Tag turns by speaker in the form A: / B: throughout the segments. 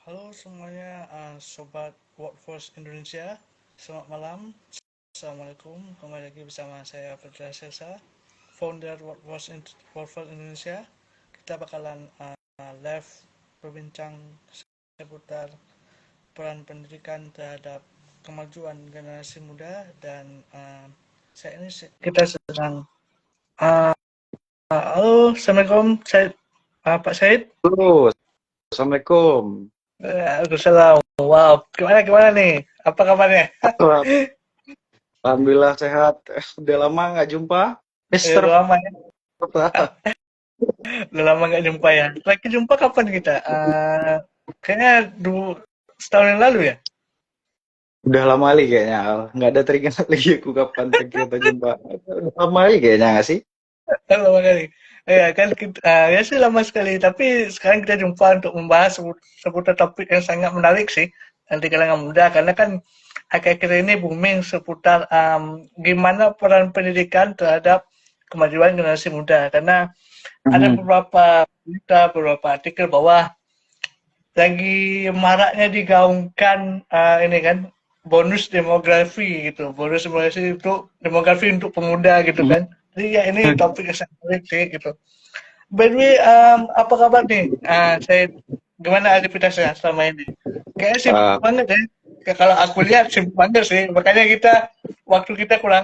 A: Halo semuanya, Sobat Workforce Indonesia. Selamat malam. Assalamualaikum. Kembali lagi bersama saya Fitra Sesa, founder Workforce Indonesia. Kita bakalan live berbincang seputar peran pendidikan terhadap kemajuan generasi muda dan saya ini kita sedang halo, Assalamualaikum, Pak Said.
B: Halo, Assalamualaikum.
A: Waalaikumsalam. Wow, gimana nih? Apa kabarnya?
B: Alhamdulillah sehat. Udah lama nggak jumpa, Mister.
A: Udah lama ya. Udah lama nggak jumpa ya. Terakhir jumpa kapan kita? Kayaknya setahun yang lalu ya.
B: Udah lama kali kayaknya. Al. Nggak ada teringat lagi aku kapan terakhir kita jumpa. Udah lama kali kayaknya nggak sih?
A: Lama kali. Ya kan kita, ya sih lama sekali. Tapi sekarang kita jumpa untuk membahas seputar topik yang sangat menarik sih nanti kalangan muda karena kan akhir-akhir ini booming seputar gimana peran pendidikan terhadap kemajuan generasi muda karena ada
B: Mhm.
A: beberapa berita, beberapa artikel bahwa lagi maraknya digaungkan ini kan bonus demografi gitu, bonus demografi untuk pemuda gitu
B: Mhm.
A: kan. Jadi ya ini topik yang sangat menarik sih gitu. By the way, apa kabar nih? Saya gimana aktivitasnya selama ini? Kayaknya sibuk
B: Uh,
A: banget ya. Kalau aku lihat sibuk banget sih. Makanya waktu kita kurang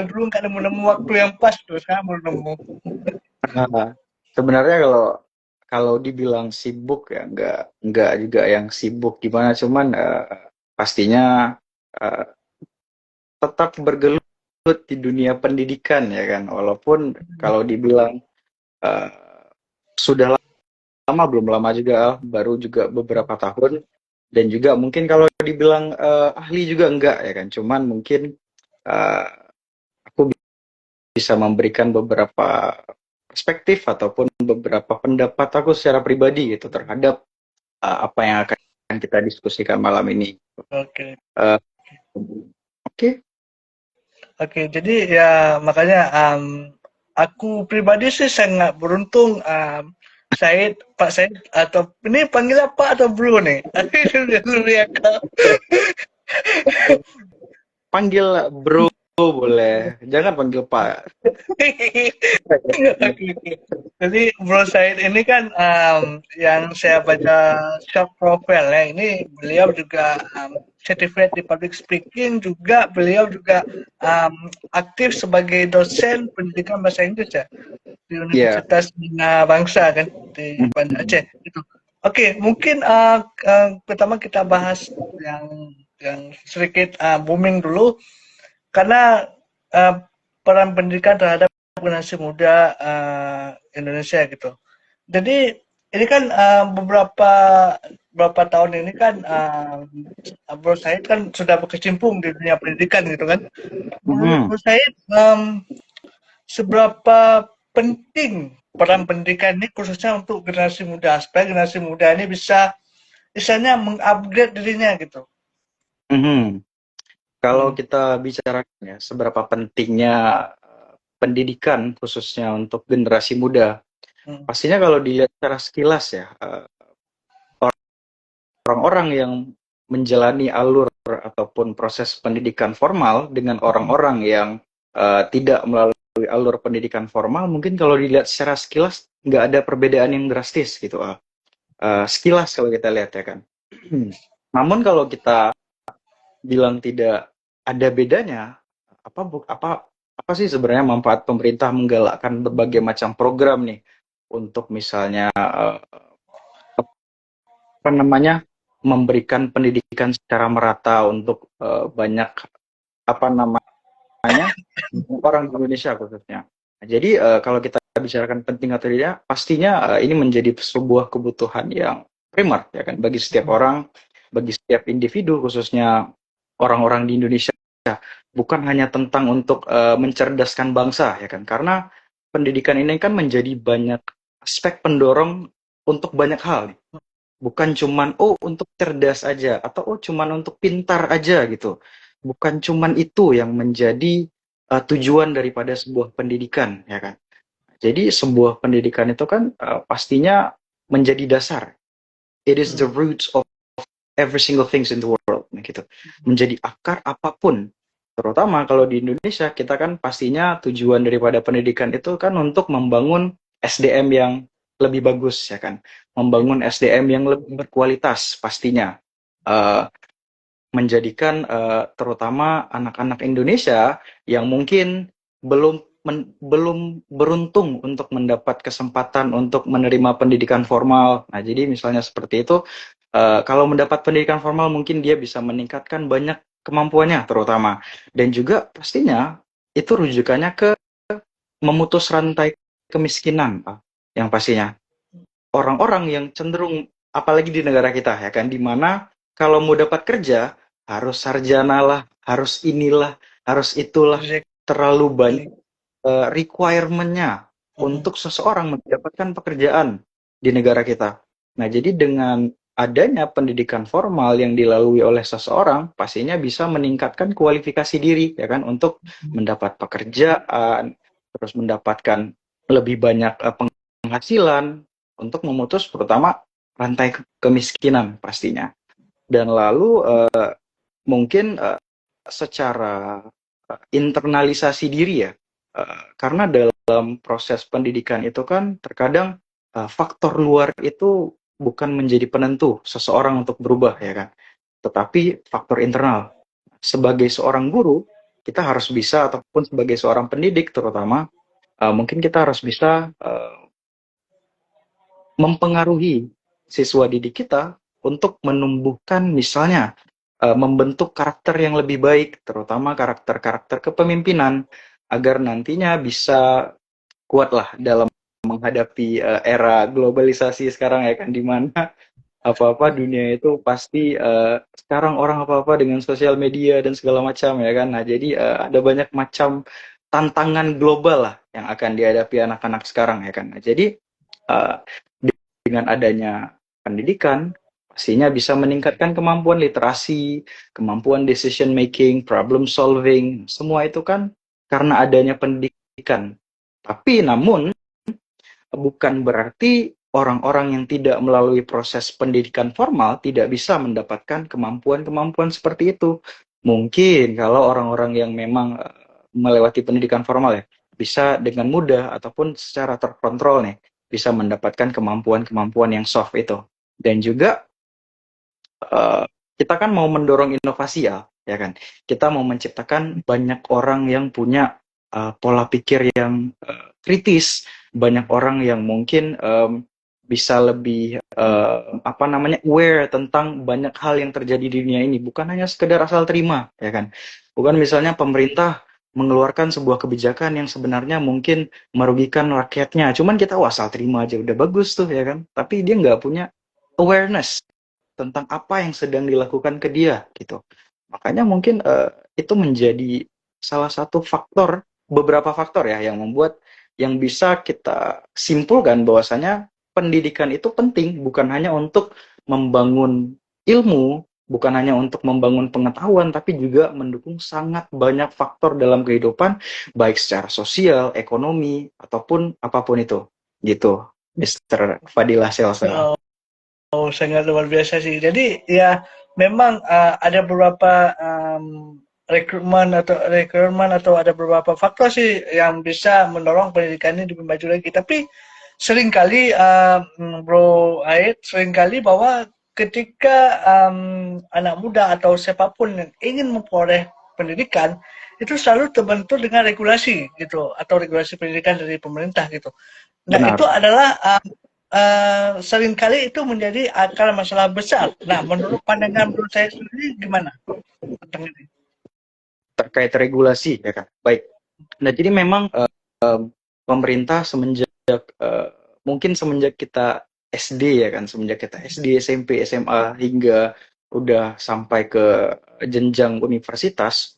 A: dulu nggak nemu-nemu waktu yang pas tuh. Sekarang baru nemu.
B: nah, sebenarnya kalau kalau dibilang sibuk ya nggak juga yang sibuk gimana, cuman pastinya eh, tetap bergelut di dunia pendidikan ya kan. Walaupun kalau dibilang eh, sudah lama belum lama juga baru juga beberapa tahun dan juga mungkin kalau dibilang ahli juga enggak ya kan cuman mungkin eh, aku bisa memberikan beberapa perspektif ataupun beberapa pendapat aku secara pribadi gitu terhadap apa yang akan kita diskusikan malam ini.
A: Oke.
B: Eh, Oke.
A: Oke, jadi ya makanya aku pribadi sih sangat beruntung Pak Said atau ini panggil apa atau Bro nih? Dulu ya kau.
B: Panggil bro boleh, jangan panggil pak.
A: Oke, oke. Jadi Bro Said ini kan yang saya baca short profile ya, ini beliau juga certificate di public speaking, juga beliau juga aktif sebagai dosen pendidikan bahasa Inggris ya di
B: Ya.
A: Universitas Bina Bangsa kan di Banda Aceh gitu. Oke, mungkin pertama kita bahas yang sedikit booming dulu karena uh, peran pendidikan terhadap generasi muda Indonesia gitu. Jadi ini kan beberapa tahun ini kan Bro Said kan sudah berkecimpung di dunia pendidikan gitu kan. Menurut
B: Mhm.
A: Bro Said seberapa penting peran pendidikan ini khususnya untuk generasi muda supaya generasi muda ini bisa misalnya mengupgrade dirinya gitu.
B: Mhm. Kalau
A: Hmm.
B: kita bicara ya, seberapa pentingnya pendidikan khususnya untuk generasi muda,
A: Hmm.
B: pastinya kalau dilihat secara sekilas ya, orang-orang yang menjalani alur ataupun proses pendidikan formal dengan orang-orang yang tidak melalui alur pendidikan formal, mungkin kalau dilihat secara sekilas nggak ada perbedaan yang drastis gitu. Sekilas kalau kita lihat ya kan. Namun kalau kita bilang tidak ada bedanya, apa apa sih sebenarnya manfaat pemerintah menggalakkan berbagai macam program nih untuk misalnya apa namanya memberikan pendidikan secara merata untuk banyak apa namanya orang di Indonesia khususnya. Nah, jadi kalau kita bicarakan penting atau tidak, pastinya ini menjadi sebuah kebutuhan yang primer ya kan bagi setiap orang, bagi setiap individu khususnya orang-orang di Indonesia. Bukan hanya tentang untuk mencerdaskan bangsa ya kan, karena pendidikan ini kan menjadi banyak aspek pendorong untuk banyak hal nih. Bukan cuman oh untuk cerdas aja atau oh cuman untuk pintar aja gitu. Bukan cuman itu yang menjadi tujuan daripada sebuah pendidikan ya kan. Jadi sebuah pendidikan itu kan pastinya menjadi dasar. it is the roots of every single things in the world, gitu. Menjadi akar apapun. Terutama kalau di Indonesia, kita kan pastinya tujuan daripada pendidikan itu kan untuk membangun SDM yang lebih bagus, ya kan. Membangun SDM yang lebih berkualitas pastinya. Menjadikan terutama anak-anak Indonesia yang mungkin belum beruntung untuk mendapat kesempatan untuk menerima pendidikan formal. Nah, jadi misalnya seperti itu, kalau mendapat pendidikan formal mungkin dia bisa meningkatkan banyak kemampuannya terutama. Dan juga pastinya itu rujukannya ke memutus rantai kemiskinan, Pak. Yang pastinya orang-orang yang cenderung, apalagi di negara kita ya kan, di mana kalau mau dapat kerja harus sarjana lah, harus inilah, harus itulah, terlalu banyak requirement-nya untuk seseorang mendapatkan pekerjaan di negara kita. Nah, jadi dengan adanya pendidikan formal yang dilalui oleh seseorang, pastinya bisa meningkatkan kualifikasi diri, ya kan, untuk mendapat pekerjaan, terus mendapatkan lebih banyak penghasilan, untuk memutus terutama rantai kemiskinan pastinya. Dan lalu mungkin secara internalisasi diri ya, karena dalam proses pendidikan itu kan terkadang faktor luar itu bukan menjadi penentu seseorang untuk berubah, ya kan, tetapi faktor internal. Sebagai seorang guru, kita harus bisa, ataupun sebagai seorang pendidik terutama, mungkin kita harus bisa mempengaruhi siswa didik kita untuk menumbuhkan, misalnya membentuk karakter yang lebih baik, terutama karakter-karakter kepemimpinan, agar nantinya bisa kuatlah dalam menghadapi era globalisasi sekarang, ya kan, di mana apa-apa dunia itu pasti sekarang orang apa-apa dengan sosial media dan segala macam, ya kan. Nah, jadi ada banyak macam tantangan global lah yang akan dihadapi anak-anak sekarang, ya kan. Nah, jadi dengan adanya pendidikan, pastinya bisa meningkatkan kemampuan literasi, kemampuan decision making, problem solving, semua itu kan karena adanya pendidikan. Tapi namun bukan berarti orang-orang yang tidak melalui proses pendidikan formal tidak bisa mendapatkan kemampuan-kemampuan seperti itu. Mungkin kalau orang-orang yang memang melewati pendidikan formal ya, bisa dengan mudah ataupun secara terkontrol nih, bisa mendapatkan kemampuan-kemampuan yang soft itu. Dan juga kita kan mau mendorong inovasi ya kan. Kita mau menciptakan banyak orang yang punya pola pikir yang kritis, banyak orang yang mungkin bisa lebih aware tentang banyak hal yang terjadi di dunia ini, bukan hanya sekedar asal terima, ya kan. Bukan misalnya pemerintah mengeluarkan sebuah kebijakan yang sebenarnya mungkin merugikan rakyatnya, cuman kita asal terima aja udah bagus tuh, ya kan. Tapi dia nggak punya awareness tentang apa yang sedang dilakukan ke dia gitu. Makanya mungkin itu menjadi salah satu faktor, beberapa faktor ya, yang membuat, yang bisa kita simpulkan bahwasanya pendidikan itu penting, bukan hanya untuk membangun ilmu, bukan hanya untuk membangun pengetahuan, tapi juga mendukung sangat banyak faktor dalam kehidupan, baik secara sosial, ekonomi, ataupun apapun itu. Gitu, Mr. Fadilah Selsa.
A: Oh, sangat luar biasa sih. Jadi ya memang ada beberapa rekrutmen atau ada beberapa faktor sih yang bisa mendorong pendidikan ini lebih maju lagi. Tapi seringkali Bro Aid, seringkali bahwa ketika anak muda atau siapapun yang ingin memperoleh pendidikan itu selalu terbentur dengan regulasi gitu, atau regulasi pendidikan dari pemerintah gitu. Nah,
B: Benar.
A: itu adalah seringkali itu menjadi akar masalah besar. Nah, menurut pandangan menurut saya sendiri gimana tentang ini?
B: Terkait regulasi, ya kan. Baik. Nah, jadi memang pemerintah semenjak mungkin semenjak kita SD, ya kan, semenjak kita SD, SMP, SMA hingga udah sampai ke jenjang universitas,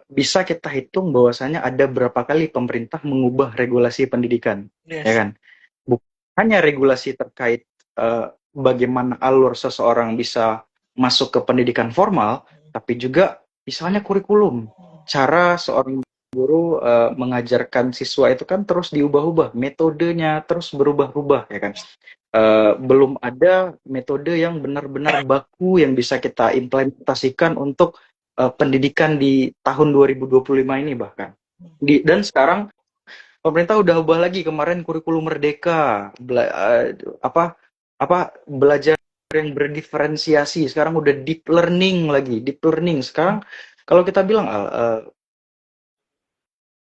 B: bisa kita hitung bahwasanya ada berapa kali pemerintah mengubah regulasi pendidikan,
A: Yes.
B: ya kan. Bukan hanya regulasi terkait bagaimana alur seseorang bisa masuk ke pendidikan formal, tapi juga misalnya kurikulum, cara seorang guru mengajarkan siswa itu kan terus diubah-ubah, metodenya terus berubah-ubah ya kan. Belum ada metode yang benar-benar baku yang bisa kita implementasikan untuk pendidikan di tahun 2025 ini bahkan. Dan sekarang pemerintah udah ubah lagi kemarin kurikulum merdeka, belajar yang berdiferensiasi. Sekarang udah deep learning lagi, deep learning. Sekarang kalau kita bilang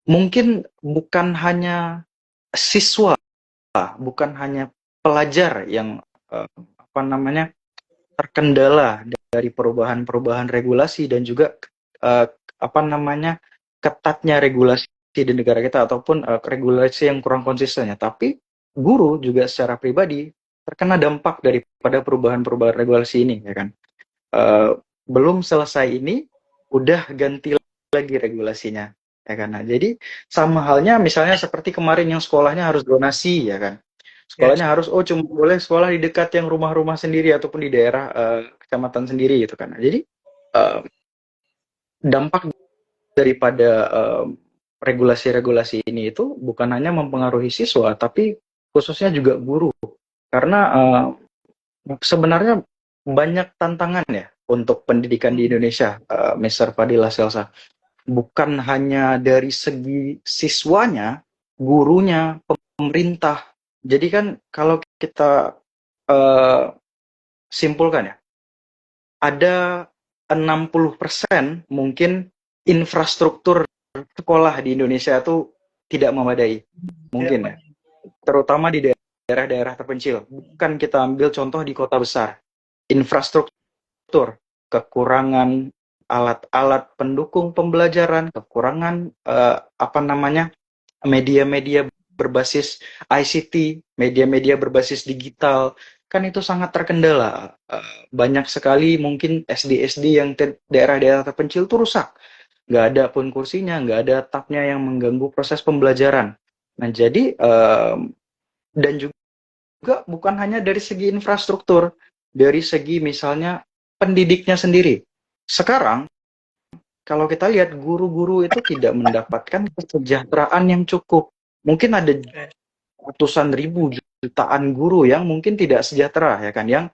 B: mungkin bukan hanya siswa, bukan hanya pelajar yang terkendala dari perubahan-perubahan regulasi dan juga ketatnya regulasi di negara kita ataupun regulasi yang kurang konsisten ya. Tapi guru juga secara pribadi terkena dampak daripada perubahan-perubahan regulasi ini ya kan. Belum selesai ini udah ganti lagi regulasinya ya kan. Nah, jadi sama halnya misalnya seperti kemarin yang sekolahnya harus donasi ya kan. Sekolahnya harus cuma boleh sekolah di dekat yang rumah-rumah sendiri ataupun di daerah kecamatan sendiri gitu kan. Nah, jadi dampak daripada regulasi-regulasi ini itu bukan hanya mempengaruhi siswa tapi khususnya juga guru karena sebenarnya banyak tantangan ya untuk pendidikan di Indonesia, Mr. Fadila Selsa. Bukan hanya dari segi siswanya, gurunya, pemerintah. Jadi kan kalau kita simpulkan ya, ada 60% mungkin infrastruktur sekolah di Indonesia itu tidak memadai. Mungkin ya. Terutama di daerah-daerah terpencil. Bukan kita ambil contoh di kota besar. Infrastruktur, kekurangan alat-alat pendukung pembelajaran, kekurangan media-media berbasis ICT, media-media berbasis digital, kan itu sangat terkendala. Banyak sekali mungkin SD-SD yang daerah-daerah terpencil itu rusak. Nggak ada pun kursinya, nggak ada tabnya yang mengganggu proses pembelajaran. Nah, jadi, dan juga bukan hanya dari segi infrastruktur, dari segi misalnya pendidiknya sendiri. Sekarang, kalau kita lihat guru-guru itu tidak mendapatkan kesejahteraan yang cukup. Mungkin ada ratusan ribu jutaan guru yang mungkin tidak sejahtera ya kan, yang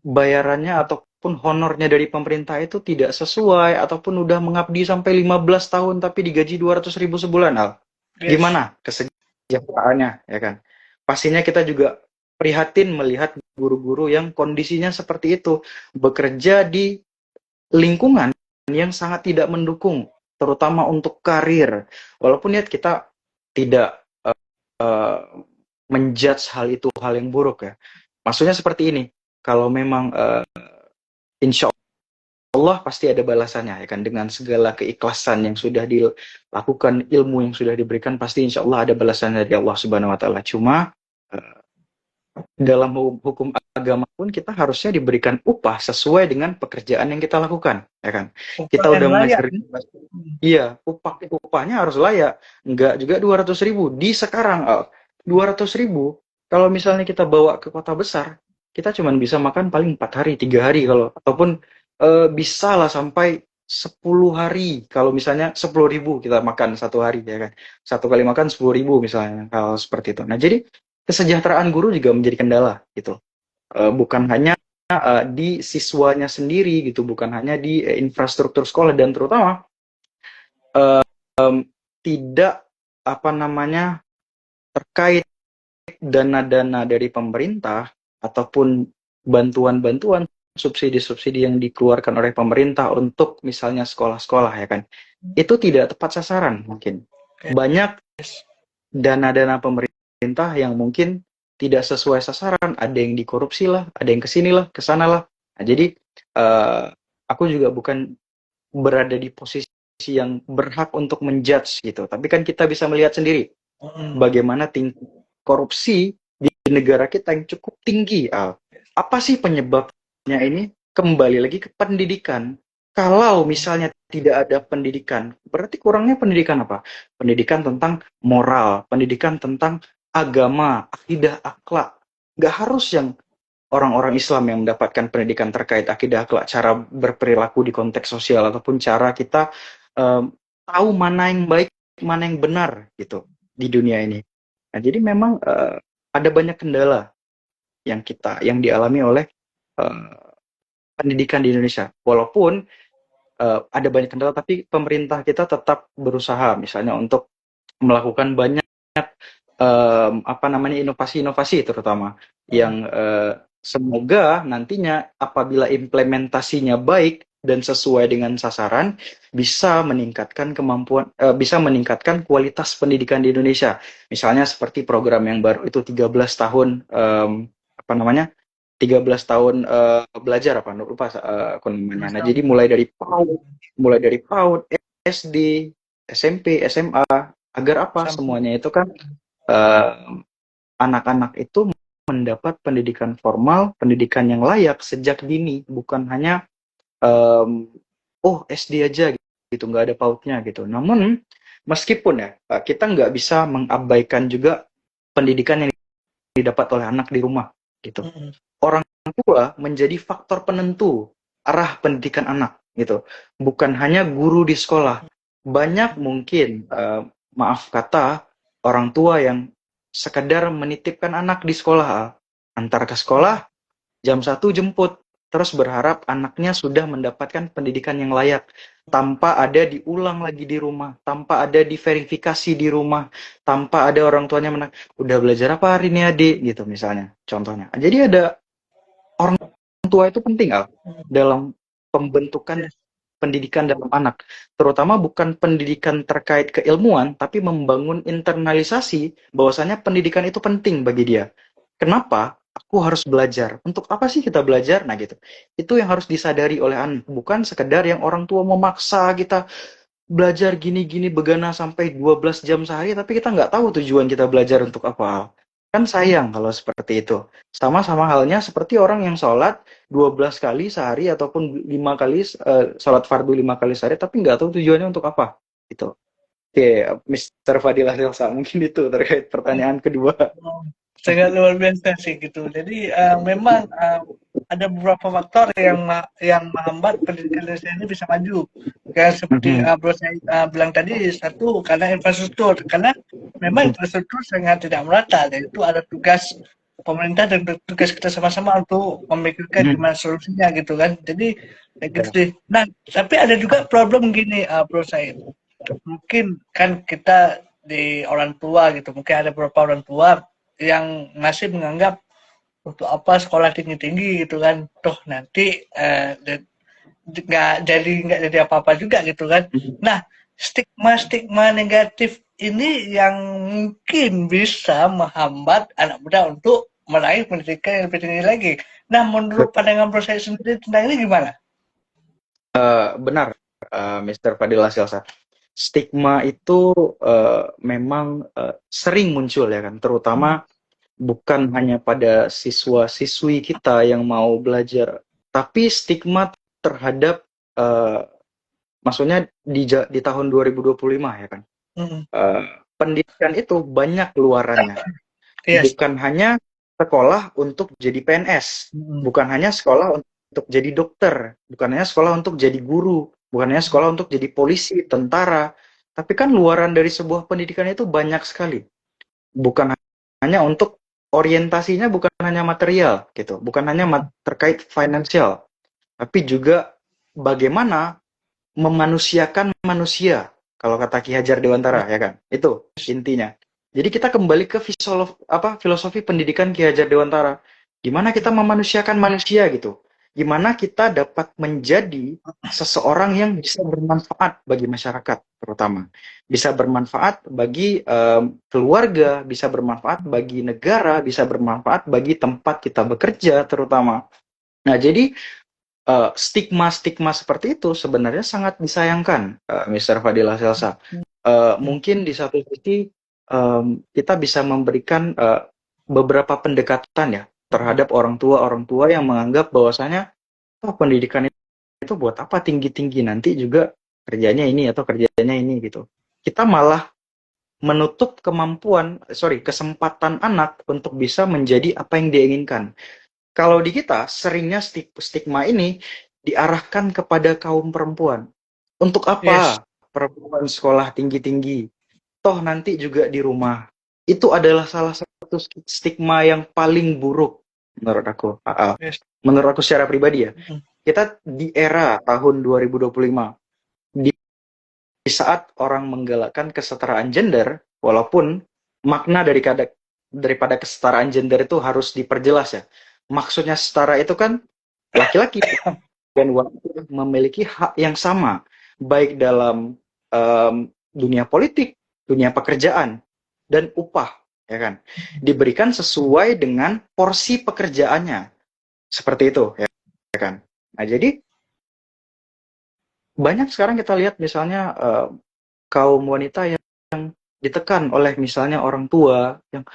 B: bayarannya ataupun honornya dari pemerintah itu tidak sesuai ataupun udah mengabdi sampai 15 tahun tapi digaji 200 ribu sebulan. Gimana kesejahteraannya ya kan? Pastinya kita juga prihatin melihat guru-guru yang kondisinya seperti itu, bekerja di lingkungan yang sangat tidak mendukung, terutama untuk karir. Walaupun ya kita tidak menjudge hal itu hal yang buruk ya. Maksudnya seperti ini, kalau memang insya Allah pasti ada balasannya ya kan, dengan segala keikhlasan yang sudah dilakukan, ilmu yang sudah diberikan, pasti insya Allah ada balasannya dari Allah Subhanahu Wa Taala. Cuma dalam hukum agama pun kita harusnya diberikan upah sesuai dengan pekerjaan yang kita lakukan ya kan. Kita udah mengajar, iya, upahnya harus layak, enggak juga 200 ribu di sekarang. 200 ribu kalau misalnya kita bawa ke kota besar, kita cuma bisa makan paling 4 hari 3 hari, kalau ataupun bisa lah sampai 10 hari kalau misalnya 10 ribu kita makan satu hari ya kan, satu kali makan 10 ribu misalnya, kalau seperti itu. Nah, jadi kesejahteraan guru juga menjadi kendala gitu. Bukan hanya di siswanya sendiri gitu, bukan hanya di infrastruktur sekolah, dan terutama tidak terkait dana-dana dari pemerintah ataupun bantuan-bantuan, subsidi-subsidi yang dikeluarkan oleh pemerintah untuk misalnya sekolah-sekolah ya kan, itu tidak tepat sasaran. Mungkin banyak dana-dana pemerintah yang mungkin tidak sesuai sasaran, ada yang dikorupsi lah, ada yang kesini lah, kesana lah. Nah, jadi aku juga bukan berada di posisi yang berhak untuk menjudge gitu, tapi kan kita bisa melihat sendiri bagaimana tingkat korupsi di negara kita yang cukup tinggi. Apa sih penyebabnya ini? Kembali lagi ke pendidikan. Kalau misalnya tidak ada pendidikan, berarti kurangnya pendidikan apa? Pendidikan tentang moral, pendidikan tentang agama, akidah, akhlak. Gak harus yang orang-orang Islam yang mendapatkan pendidikan terkait akidah, akhlak, cara berperilaku di konteks sosial, ataupun cara kita tahu mana yang baik, mana yang benar gitu di dunia ini. Nah, jadi memang ada banyak kendala yang dialami oleh eh, pendidikan di Indonesia. Walaupun ada banyak kendala, tapi pemerintah kita tetap berusaha, misalnya untuk melakukan banyak inovasi-inovasi terutama yang semoga nantinya apabila implementasinya baik dan sesuai dengan sasaran bisa meningkatkan kualitas pendidikan di Indonesia. Misalnya seperti program yang baru itu 13 tahun 13 tahun belajar apa lupa aku namanya. Nah, jadi mulai dari PAUD, SD, SMP, SMA, agar apa
A: Sampai
B: semuanya itu kan eh, anak-anak itu mendapat pendidikan formal, pendidikan yang layak sejak dini, bukan hanya SD aja gitu, nggak ada pautnya gitu. Namun meskipun ya kita nggak bisa mengabaikan juga pendidikan yang didapat oleh anak di rumah gitu. Orang tua menjadi faktor penentu arah pendidikan anak gitu, bukan hanya guru di sekolah. Banyak mungkin maaf kata orang tua yang sekedar menitipkan anak di sekolah, antar ke sekolah jam 1 jemput, terus berharap anaknya sudah mendapatkan pendidikan yang layak tanpa ada diulang lagi di rumah, tanpa ada diverifikasi di rumah, tanpa ada orang tuanya udah belajar apa hari ini adik gitu misalnya contohnya. Jadi ada orang tua itu penting dalam pembentukan pendidikan dalam anak, terutama bukan pendidikan terkait keilmuan, tapi membangun internalisasi bahwasanya pendidikan itu penting bagi dia. Kenapa? Aku harus belajar. Untuk apa sih kita belajar? Nah gitu. Itu yang harus disadari oleh anak. Bukan sekedar yang orang tua memaksa kita belajar gini-gini begana sampai 12 jam sehari, tapi kita nggak tahu tujuan kita belajar untuk apa. Kan sayang kalau seperti itu. Sama-sama halnya seperti orang yang sholat 12 kali sehari ataupun 5 kali, sholat fardu 5 kali sehari, tapi nggak tahu tujuannya untuk apa. Gitu. Oke, Mr. Fadilah Silsa, mungkin itu terkait pertanyaan kedua.
A: sangat luar biasa sih gitu. Jadi memang ada beberapa faktor yang menghambat pendidikan Indonesia ini bisa maju. Kayak seperti Bro saya bilang tadi, satu karena infrastruktur, karena memang infrastruktur sangat tidak merata, dan itu ada tugas pemerintah dan tugas kita sama-sama untuk memikirkan gimana solusinya gitu kan. Jadi gitu sih. Nah, tapi ada juga problem gini, Bro saya. Mungkin kan kita di orang tua gitu, mungkin ada beberapa orang tua yang masih menganggap untuk apa sekolah tinggi-tinggi gitu kan, toh nanti nggak jadi apa-apa juga gitu kan. Nah, stigma negatif ini yang mungkin bisa menghambat anak muda untuk meraih pendidikan yang lebih tinggi lagi. Nah, menurut pandangan proses sendiri tentang ini gimana?
B: Benar, Mr. Fadilah Silsa. Stigma itu memang sering muncul ya kan, terutama bukan hanya pada siswa-siswi kita yang mau belajar, tapi stigma terhadap maksudnya di tahun 2025 ya kan. Pendidikan itu banyak luarannya.
A: Yes.
B: Bukan hanya sekolah untuk jadi PNS, bukan hanya sekolah untuk jadi dokter, bukan hanya sekolah untuk jadi guru, bukan hanya sekolah untuk jadi polisi, tentara, tapi kan luaran dari sebuah pendidikan itu banyak sekali. Bukan hanya untuk orientasinya, bukan hanya material gitu, bukan hanya terkait finansial, tapi juga bagaimana memanusiakan manusia, kalau kata Ki Hajar Dewantara ya kan, itu intinya. Jadi kita kembali ke filosofi pendidikan Ki Hajar Dewantara, gimana kita memanusiakan manusia gitu, gimana kita dapat menjadi seseorang yang bisa bermanfaat bagi masyarakat, terutama bisa bermanfaat bagi keluarga, bisa bermanfaat bagi negara, bisa bermanfaat bagi tempat kita bekerja terutama. Nah, jadi stigma-stigma seperti itu sebenarnya sangat disayangkan, Mr. Fadilah Silsa. Mungkin di satu sisi kita bisa memberikan beberapa pendekatan ya terhadap orang tua yang menganggap bahwasanya pendidikan itu buat apa tinggi-tinggi, nanti juga kerjanya ini atau kerjanya ini gitu. Kita malah menutup kesempatan anak untuk bisa menjadi apa yang dia inginkan. Kalau di kita seringnya stigma ini diarahkan kepada kaum perempuan. Untuk apa perempuan sekolah tinggi-tinggi? toh nanti juga di rumah. Itu adalah salah satu stigma yang paling buruk menurut aku.
A: Yes.
B: Menurut aku secara pribadi ya.
A: Mm.
B: Kita di era tahun 2025, di saat orang menggalakkan kesetaraan gender, walaupun makna daripada kesetaraan gender itu harus diperjelas ya. Maksudnya setara itu kan laki-laki dan wanita memiliki hak yang sama, baik dalam dunia politik, dunia pekerjaan, dan upah, ya kan? Diberikan sesuai dengan porsi pekerjaannya, seperti itu, ya kan? Nah, jadi banyak sekarang kita lihat misalnya kaum wanita yang ditekan oleh misalnya orang tua yang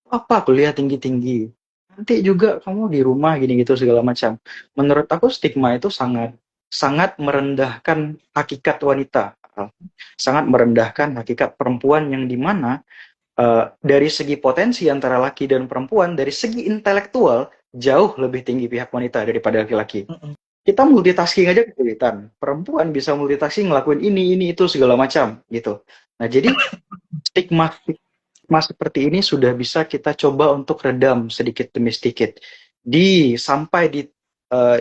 B: apa kuliah tinggi-tinggi, nanti juga kamu di rumah gini gitu segala macam. Menurut aku stigma itu sangat sangat merendahkan hakikat wanita, sangat merendahkan hakikat perempuan yang dimana dari segi potensi antara laki dan perempuan, dari segi intelektual jauh lebih tinggi pihak wanita daripada laki-laki. Kita multitasking aja kesulitan. Perempuan bisa multitasking ngelakuin ini itu segala macam gitu. Nah, jadi stigma seperti ini sudah bisa kita coba untuk redam sedikit demi sedikit. Sampai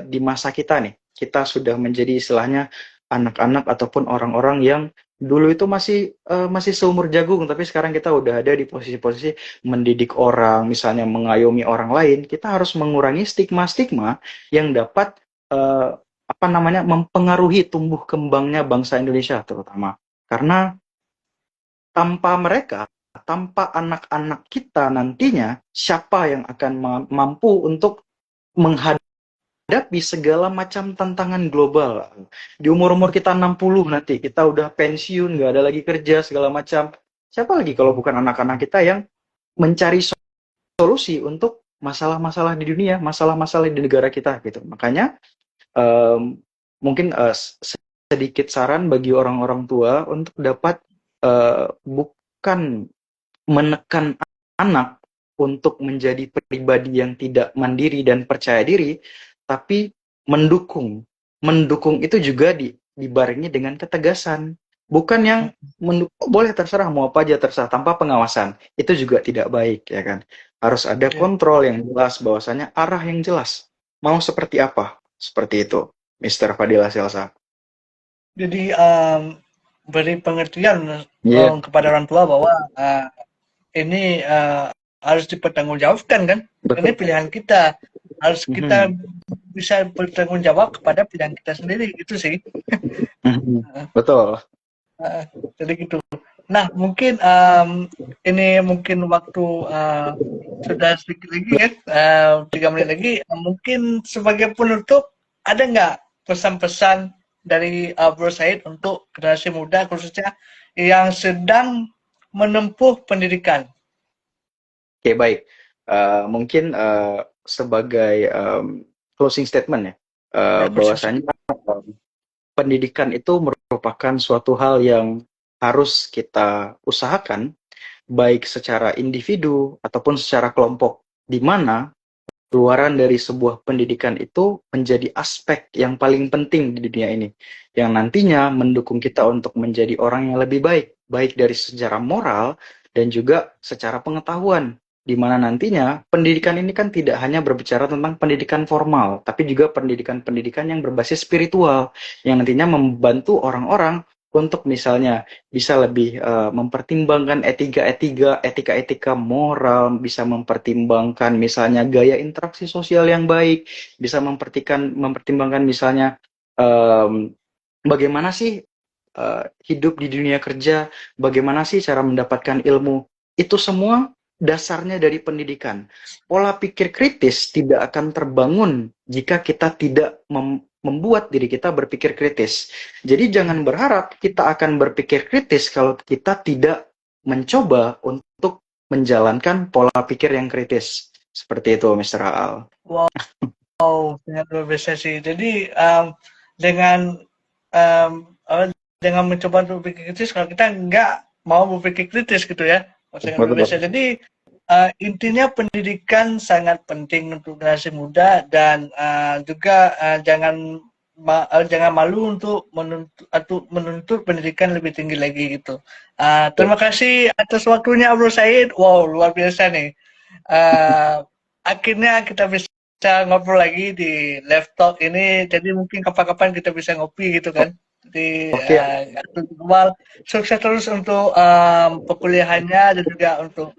B: di masa kita nih, kita sudah menjadi istilahnya anak-anak ataupun orang-orang yang dulu itu masih seumur jagung, tapi sekarang kita udah ada di posisi-posisi mendidik orang, misalnya mengayomi orang lain. Kita harus mengurangi stigma-stigma yang dapat mempengaruhi tumbuh kembangnya bangsa Indonesia terutama. Karena tanpa mereka, tanpa anak-anak kita nantinya, siapa yang akan mampu untuk menghadapi segala macam tantangan global. Di umur-umur kita 60 nanti, kita udah pensiun, nggak ada lagi kerja, segala macam. Siapa lagi kalau bukan anak-anak kita yang mencari solusi untuk masalah-masalah di dunia, masalah-masalah di negara kita gitu. Makanya mungkin sedikit saran bagi orang-orang tua untuk dapat bukan menekan anak untuk menjadi pribadi yang tidak mandiri dan percaya diri, tapi mendukung. Mendukung itu juga dibarengi dengan ketegasan. Bukan yang boleh terserah, mau apa aja terserah, tanpa pengawasan. Itu juga tidak baik, ya kan? Harus ada kontrol yang jelas, bahwasanya arah yang jelas. Mau seperti apa? Seperti itu, Mr. Fadila Selsa.
A: Jadi beri pengertian
B: Yeah.
A: kepada orang tua bahwa ini harus dipertanggungjawabkan kan?
B: Betul.
A: Ini pilihan kita, harus kita bisa bertanggung jawab kepada pilihan kita sendiri, itu sih.
B: Betul.
A: Jadi gitu. Nah, mungkin ini mungkin waktu sudah sedikit lagi kan, 3 menit lagi. Mungkin sebagai penutup, ada nggak pesan-pesan dari Bro Said untuk generasi muda khususnya yang sedang menempuh pendidikan?
B: Oke, baik. Mungkin sebagai closing statement ya, bahwasanya pendidikan itu merupakan suatu hal yang harus kita usahakan, baik secara individu ataupun secara kelompok, di mana keluaran dari sebuah pendidikan itu menjadi aspek yang paling penting di dunia ini, yang nantinya mendukung kita untuk menjadi orang yang lebih baik, baik dari secara moral dan juga secara pengetahuan, di mana nantinya pendidikan ini kan tidak hanya berbicara tentang pendidikan formal, tapi juga pendidikan-pendidikan yang berbasis spiritual, yang nantinya membantu orang-orang untuk misalnya bisa lebih mempertimbangkan etika-etika moral, bisa mempertimbangkan misalnya gaya interaksi sosial yang baik, bisa mempertimbangkan misalnya bagaimana sih hidup di dunia kerja, bagaimana sih cara mendapatkan ilmu. Itu semua dasarnya dari pendidikan. Pola pikir kritis tidak akan terbangun jika kita tidak membuat diri kita berpikir kritis. Jadi jangan berharap kita akan berpikir kritis kalau kita tidak mencoba untuk menjalankan pola pikir yang kritis. Seperti itu, Mr. Aal.
A: Wow, sangat luar biasa sih. Jadi dengan mencoba untuk berpikir kritis, kalau kita nggak mau berpikir kritis gitu ya, sangat luar biasa. Jadi intinya pendidikan sangat penting untuk generasi muda, dan juga jangan jangan malu untuk menuntut pendidikan lebih tinggi lagi gitu. Terima kasih atas waktunya Bro Said. Wow, luar biasa nih. Akhirnya kita bisa ngobrol lagi di live talk ini. Jadi mungkin kapan-kapan kita bisa ngopi gitu kan. Jadi
B: Oke,
A: global sukses terus untuk perkuliahannya dan juga untuk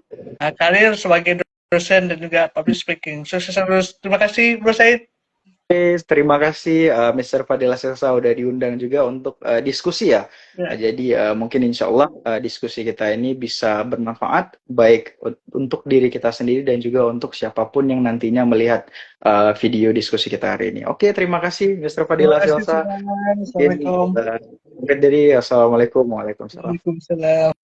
A: karir sebagai dosen dan juga public speaking. Sukses terus. Terima kasih Bro Said.
B: terima kasih Mr. Fadila Silsa udah diundang juga untuk diskusi ya.
A: Ya.
B: Jadi mungkin insya Allah diskusi kita ini bisa bermanfaat baik untuk diri kita sendiri dan juga untuk siapapun yang nantinya melihat video diskusi kita hari ini. Oke, terima kasih Mr.
A: Terima
B: Fadila
A: kasih
B: Silsa.
A: semua.
B: Mungkin
A: Assalamualaikum.
B: mungkin dari Assalamualaikum, Waalaikumsalam.
A: Waalaikumsalam.